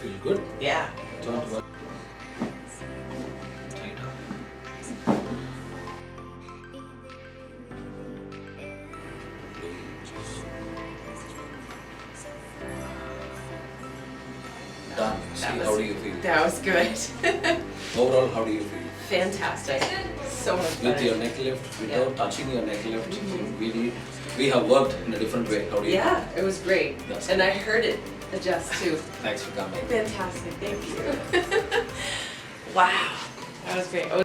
Feel good? Yeah. Don't worry. Tight up. Done. See, how do you feel? That was good. Overall, how do you feel? Fantastic. So much With better. your neck lift, without touching your neck lift, we have worked in a different way. How do you Yeah, it was great. That's And good. I heard it adjust too. Thanks for coming. Fantastic. Thank you. Wow. That was great.